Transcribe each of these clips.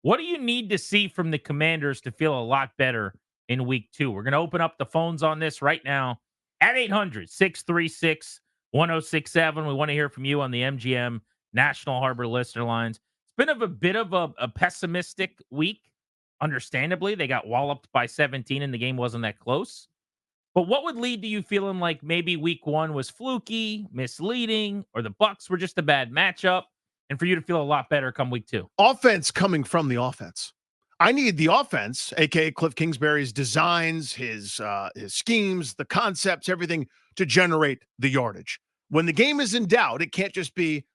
What do you need to see from the Commanders to feel a lot better in week two? We're going to open up the phones on this right now at 800-636-1067. We want to hear from you on the MGM National Harbor listener lines. It's been a bit of a pessimistic week. Understandably, they got walloped by 17 and the game wasn't that close. But what would lead to you feeling like maybe week one was fluky, misleading, or the Bucks were just a bad matchup, and for you to feel a lot better come week two? Offense coming from the offense. I need the offense, aka Cliff Kingsbury's designs, his schemes, the concepts, everything to generate the yardage. When the game is in doubt, it can't just be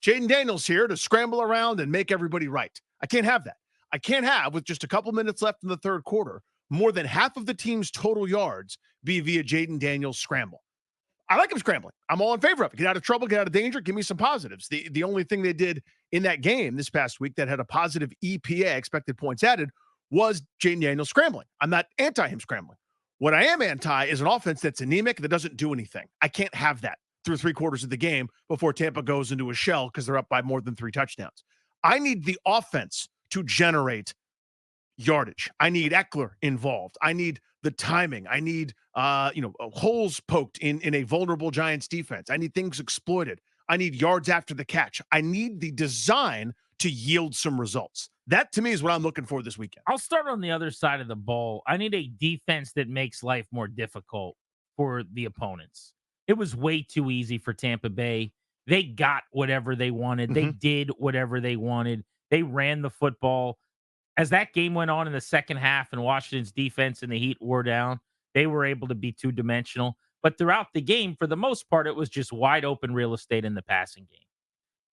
Jaden Daniels here to scramble around and make everybody right. I can't have that. I can't have, with just a couple minutes left in the third quarter, more than half of the team's total yards be via Jaden Daniels scramble. I like him scrambling. I'm all in favor of it. Get out of trouble, get out of danger, give me some positives. The only thing they did in that game this past week that had a positive EPA, expected points added, was Jaden Daniels scrambling. I'm not anti him scrambling. What I am anti is an offense that's anemic, that doesn't do anything. I can't have that through three quarters of the game before Tampa goes into a shell because they're up by more than 3 touchdowns. I need the offense to generate yardage. I need Eckler involved. I need the timing. I need holes poked in a vulnerable Giants defense. I need things exploited. I need yards after the catch. I need the design to yield some results. That to me is what I'm looking for this weekend. I'll start on the other side of the ball. I need a defense that makes life more difficult for the opponents. It was way too easy for Tampa Bay. They got whatever they wanted. They did whatever they wanted. They ran the football. As that game went on in the second half and Washington's defense and the Heat wore down, they were able to be two-dimensional. But throughout the game, for the most part, it was just wide open real estate in the passing game.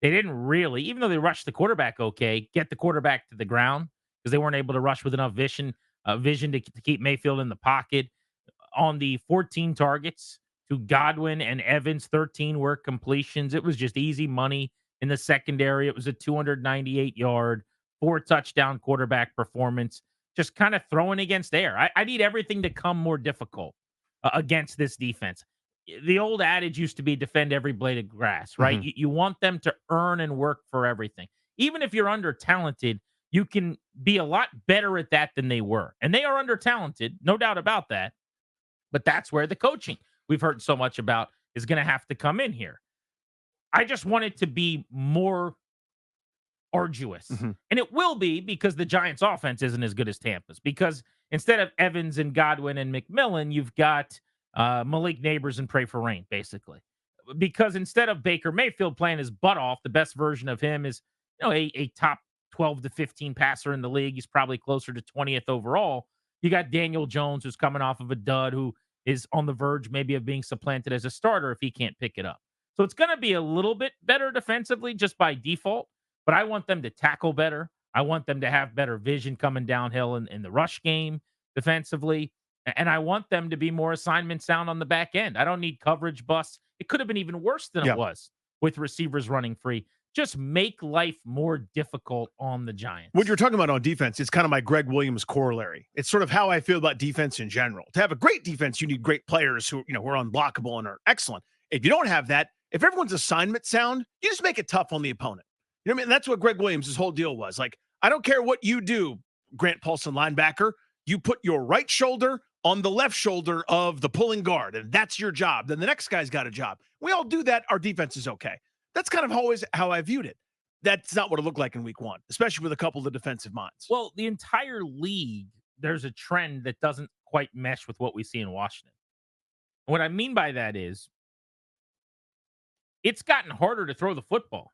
They didn't really, even though they rushed the quarterback okay, get the quarterback to the ground because they weren't able to rush with enough vision to keep Mayfield in the pocket. On the 14 targets to Godwin and Evans, 13 were completions. It was just easy money in the secondary. It was a 298-yard, 4-touchdown quarterback performance, just kind of throwing against air. I need everything to come more difficult against this defense. The old adage used to be defend every blade of grass, right? You want them to earn and work for everything. Even if you're under talented, you can be a lot better at that than they were. And they are under talented, no doubt about that. But that's where the coaching we've heard so much about is going to have to come in here. I just want it to be more arduous. And it will be because the Giants offense isn't as good as Tampa's, because instead of Evans and Godwin and McMillan, you've got Malik Neighbors and pray for rain, basically. Because instead of Baker Mayfield playing his butt off, the best version of him is a top 12 to 15 passer in the league. He's probably closer to 20th overall. You got Daniel Jones, who's coming off of a dud, who is on the verge maybe of being supplanted as a starter if he can't pick it up. So it's going to be a little bit better defensively just by default, but I want them to tackle better. I want them to have better vision coming downhill in the rush game defensively. And I want them to be more assignment sound on the back end. I don't need coverage busts. It could have been even worse than it was with receivers running free. Just make life more difficult on the Giants. What you're talking about on defense, it's kind of my Greg Williams corollary. It's sort of how I feel about defense in general. To have a great defense, you need great players who are unblockable and are excellent. If you don't have that, if everyone's assignment sound, you just make it tough on the opponent. You know what I mean? That's what Greg Williams' whole deal was. Like, I don't care what you do, Grant Paulson linebacker. You put your right shoulder on the left shoulder of the pulling guard, and that's your job. Then the next guy's got a job. We all do that. Our defense is okay. That's kind of always how I viewed it. That's not what it looked like in week one, especially with a couple of the defensive minds. Well, the entire league, there's a trend that doesn't quite mesh with what we see in Washington. And what I mean by that is it's gotten harder to throw the football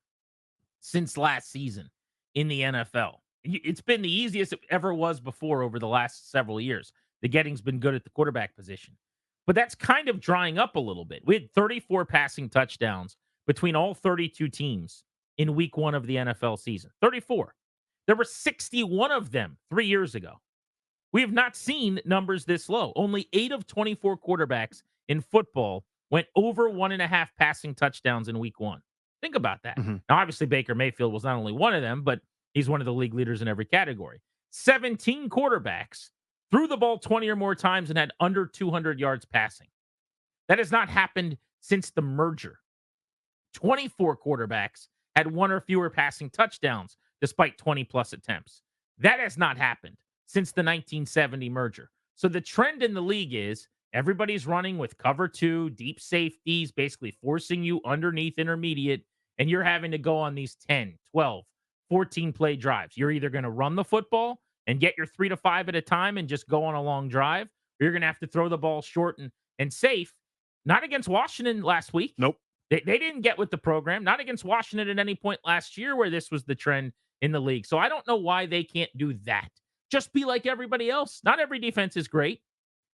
since last season in the NFL. It's been the easiest it ever was before over the last several years. The getting's been good at the quarterback position. But that's kind of drying up a little bit. We had 34 passing touchdowns between all 32 teams in week one of the NFL season. 34. There were 61 of them 3 years ago. We have not seen numbers this low. Only 8 of 24 quarterbacks in football went over 1.5 passing touchdowns in week one. Think about that. Now, obviously, Baker Mayfield was not only one of them, but he's one of the league leaders in every category. 17 quarterbacks threw the ball 20 or more times and had under 200 yards passing. That has not happened since the merger. 24 quarterbacks had 1 or fewer passing touchdowns despite 20 plus attempts. That has not happened since the 1970 merger. So the trend in the league is everybody's running with cover two, deep safeties, basically forcing you underneath intermediate, and you're having to go on these 10, 12, 14 play drives. You're either going to run the football and get your 3 to 5 at a time and just go on a long drive, or you're going to have to throw the ball short and safe. Not against Washington last week. Nope. They didn't get with the program. Not against Washington at any point last year where this was the trend in the league. So I don't know why they can't do that. Just be like everybody else. Not every defense is great.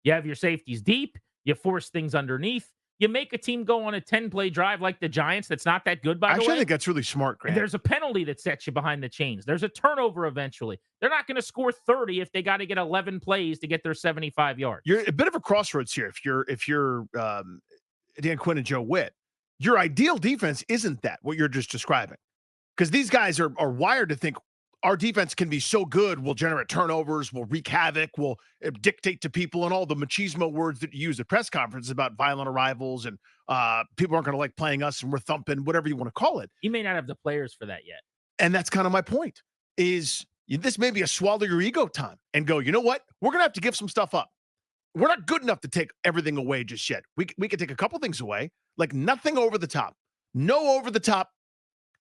You have your safeties deep. You force things underneath. You make a team go on a 10-play drive like the Giants that's not that good, by the way. Actually, I think that's really smart, Grant. And there's a penalty that sets you behind the chains. There's a turnover eventually. They're not going to score 30 if they got to get 11 plays to get their 75 yards. You're a bit of a crossroads here. If you're Dan Quinn and Joe Witt, your ideal defense isn't that what you're just describing, because these guys are wired to think our defense can be so good, we'll generate turnovers, we'll wreak havoc, we'll dictate to people, and all the machismo words that you use at press conferences about violent arrivals and people aren't going to like playing us and we're thumping, whatever you want to call it. You may not have the players for that yet. And that's kind of my point, is this may be a swallow your ego time and go, you know what? We're going to have to give some stuff up. We're not good enough to take everything away just yet. We can take a couple things away, like nothing over the top, no over the top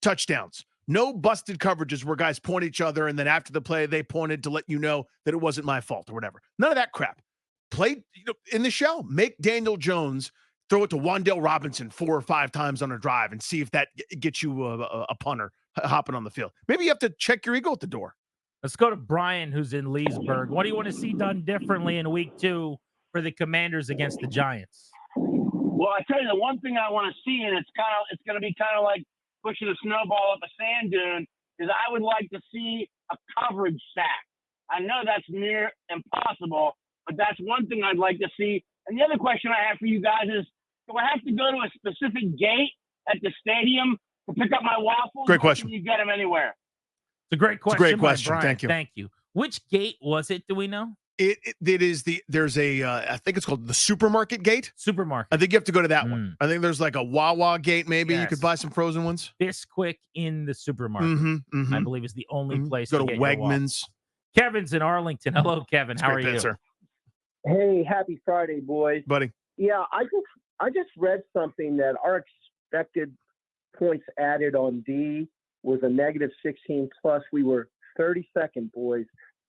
touchdowns, no busted coverages where guys point each other and then after the play they pointed to let you know that it wasn't my fault or whatever. None of that crap. Play in the shell. Make Daniel Jones throw it to Wan'Dale Robinson 4 or 5 times on a drive and see if that gets you a punter hopping on the field. Maybe you have to check your ego at the door. Let's go to Brian, who's in Leesburg. What do you want to see done differently in week 2 for the Commanders against the Giants? Well, I tell you, the one thing I want to see, and it's going to be kind of like pushing a snowball up a sand dune, is I would like to see a coverage sack. I know that's near impossible, but that's one thing I'd like to see. And the other question I have for you guys is, do I have to go to a specific gate at the stadium to pick up my waffles? Great question. Or can you get them anywhere? It's a great question. It's a great question. Brian. Thank you. Thank you. Which gate was it? Do we know? It is there's a I think it's called the supermarket gate. Supermarket. I think you have to go to that one. I think there's like a Wawa gate. Maybe you could Yes. buy some frozen ones. Bisquick in the supermarket. I believe is the only place Go to to get your waffles. Wegmans. Kevin's in Arlington. Hello, Kevin. How are Great you? answer, Hey, happy Friday, boys. buddy. Yeah, I just read something that our expected points added on D was a negative 16 plus. We were 32nd, boys,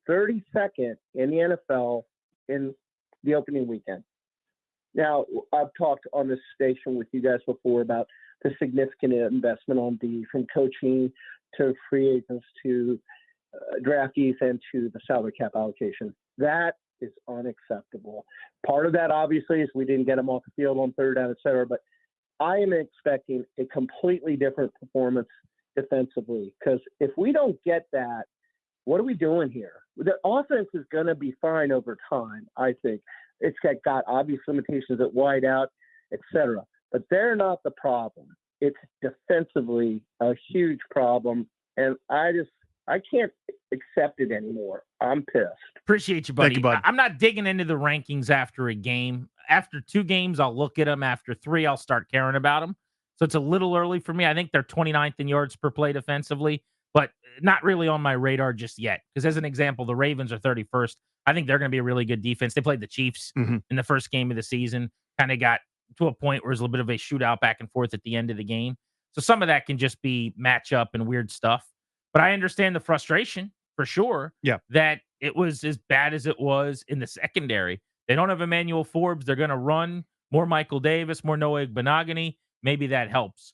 32nd in the NFL in the opening weekend. Now, I've talked on this station with you guys before about the significant investment on D, from coaching to free agents to draftees and to the salary cap allocation. That is unacceptable. Part of that, obviously, is we didn't get them off the field on third down, et cetera. But I am expecting a completely different performance defensively, because if we don't get that, what are we doing here? The offense is going to be fine over time, I think. It's got obvious limitations at wide out, et cetera. But they're not the problem. It's defensively a huge problem. And I can't accept it anymore. I'm pissed. Appreciate you, buddy. Thank you, bud. I'm not digging into the rankings after a game. After 2 games, I'll look at them. After 3, I'll start caring about them. So it's a little early for me. I think they're 29th in yards per play defensively, but not really on my radar just yet. Because as an example, the Ravens are 31st. I think they're going to be a really good defense. They played the Chiefs in the first game of the season, kind of got to a point where it was a little bit of a shootout back and forth at the end of the game. So some of that can just be matchup and weird stuff. But I understand the frustration for sure. Yeah. That it was as bad as it was in the secondary. They don't have Emmanuel Forbes. They're going to run more Michael Davis, more Noah Igbenogany. Maybe that helps.